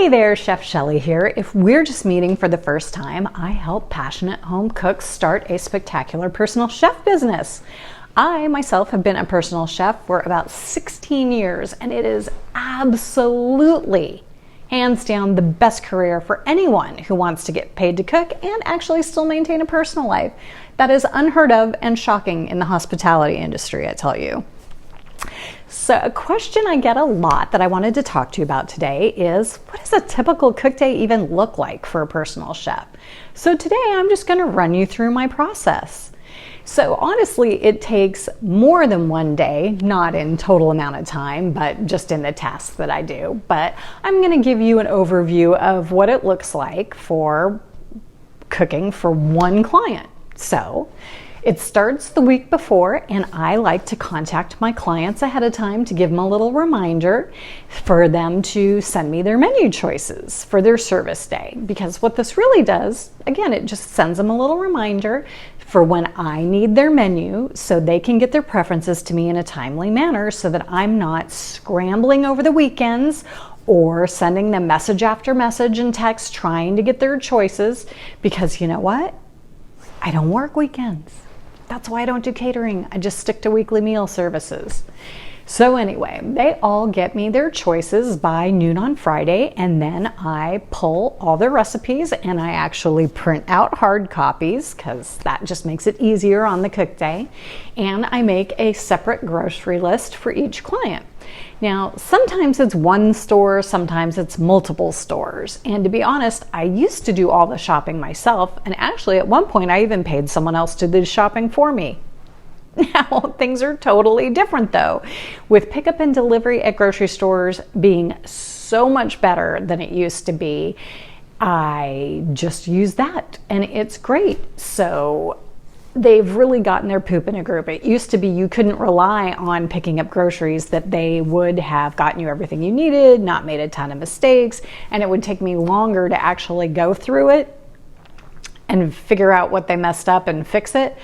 Hey there, Chef Shelley here. If we're just meeting for the first time, I help passionate home cooks start a spectacular personal chef business. I myself have been a personal chef for about 16 years, and it is absolutely, hands down, the best career for anyone who wants to get paid to cook and actually still maintain a personal life. That is unheard of and shocking in the hospitality industry, I tell you. So a question I get a lot that I wanted to talk to you about today is, what does a typical cook day even look like for a personal chef? So today I'm just going to run you through my process. So honestly, it takes more than one day, not in total amount of time, but just in the tasks that I do. But I'm going to give you an overview of what it looks like for cooking for one client. So it starts the week before, and I like to contact my clients ahead of time to give them a little reminder for them to send me their menu choices for their service day. Because what this really does, again, it just sends them a little reminder for when I need their menu so they can get their preferences to me in a timely manner so that I'm not scrambling over the weekends or sending them message after message and text trying to get their choices, because you know what? I don't work weekends. That's why I don't do catering. I just stick to weekly meal services. So anyway, they all get me their choices by noon on Friday, and then I pull all their recipes and I actually print out hard copies because that just makes it easier on the cook day. And I make a separate grocery list for each client. Now, sometimes it's one store, sometimes it's multiple stores. And to be honest, I used to do all the shopping myself. And actually, at one point, I even paid someone else to do the shopping for me. Now, things are totally different though. With pickup and delivery at grocery stores being so much better than it used to be, I just use that and it's great. So they've really gotten their poop in a group. It used to be you couldn't rely on picking up groceries, that they would have gotten you everything you needed, not made a ton of mistakes, and it would take me longer to actually go through it and figure out what they messed up and fix it.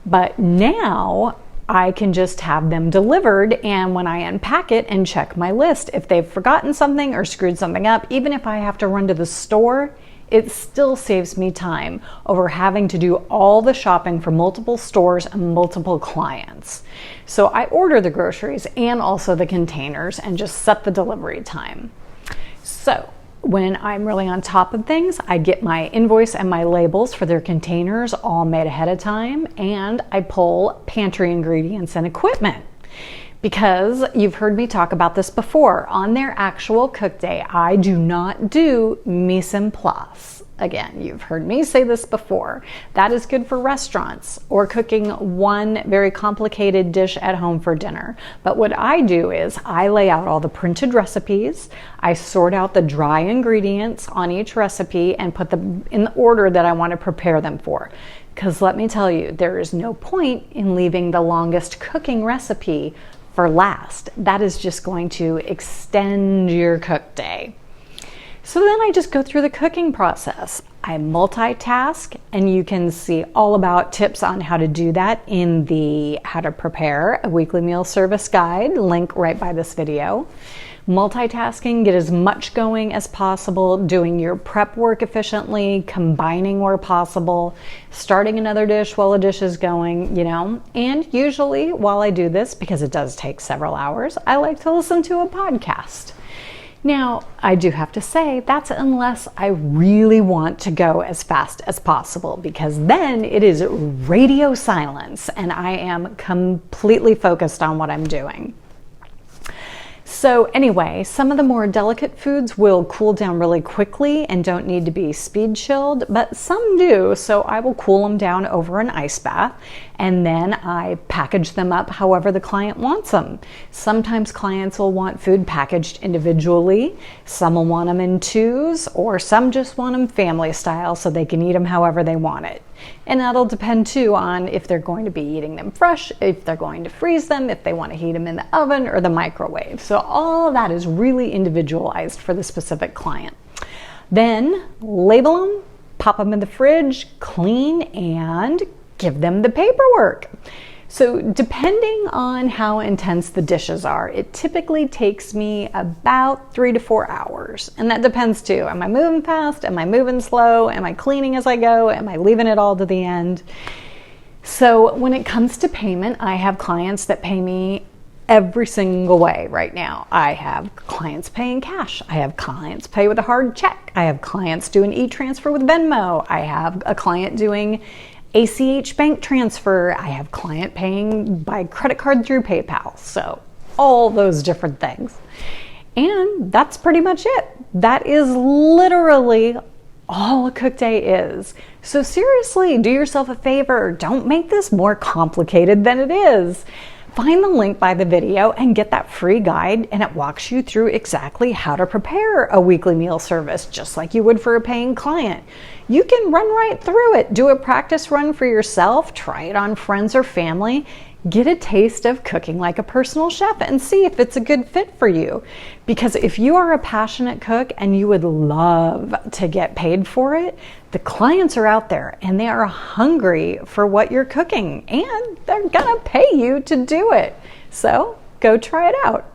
But now I can just have them delivered, and when I unpack it and check my list, if they've forgotten something or screwed something up, even if I have to run to the store, it still saves me time over having to do all the shopping for multiple stores and multiple clients. So I order the groceries and also the containers and just set the delivery time. So when I'm really on top of things, I get my invoice and my labels for their containers all made ahead of time, and I pull pantry ingredients and equipment. Because you've heard me talk about this before, on their actual cook day, I do not do mise en place. Again, you've heard me say this before. That is good for restaurants or cooking one very complicated dish at home for dinner. But what I do is I lay out all the printed recipes, I sort out the dry ingredients on each recipe and put them in the order that I want to prepare them for. Because let me tell you, there is no point in leaving the longest cooking recipe for last. That is just going to extend your cook day. So then I just go through the cooking process. I multitask, and you can see all about tips on how to do that in the How to Prepare a Weekly Meal Service Guide, link right by this video. Multitasking, get as much going as possible, doing your prep work efficiently, combining where possible, starting another dish while a dish is going, And usually while I do this, because it does take several hours, I like to listen to a podcast. Now, I do have to say, that's unless I really want to go as fast as possible, because then it is radio silence and I am completely focused on what I'm doing. So anyway, some of the more delicate foods will cool down really quickly and don't need to be speed chilled, but some do, so I will cool them down over an ice bath, and then I package them up however the client wants them. Sometimes clients will want food packaged individually, some will want them in twos, or some just want them family style so they can eat them however they want it. And that'll depend too on if they're going to be eating them fresh, if they're going to freeze them, if they want to heat them in the oven or the microwave. So all of that is really individualized for the specific client. Then label them, pop them in the fridge, clean, and give them the paperwork. So depending on how intense the dishes are, it typically takes me about 3 to 4 hours. And that depends too. Am I moving fast? Am I moving slow? Am I cleaning as I go? Am I leaving it all to the end? So when it comes to payment, I have clients that pay me every single way right now. I have clients paying cash. I have clients pay with a hard check. I have clients doing e-transfer with Venmo. I have a client doing ACH bank transfer. I have client paying by credit card through PayPal. So all those different things. And that's pretty much it. That is literally all a cook day is. So seriously, do yourself a favor. Don't make this more complicated than it is. Find the link by the video and get that free guide, and it walks you through exactly how to prepare a weekly meal service, just like you would for a paying client. You can run right through it. Do a practice run for yourself, try it on friends or family, get a taste of cooking like a personal chef and see if it's a good fit for you. Because if you are a passionate cook and you would love to get paid for it, the clients are out there and they are hungry for what you're cooking and they're gonna pay you to do it. So go try it out.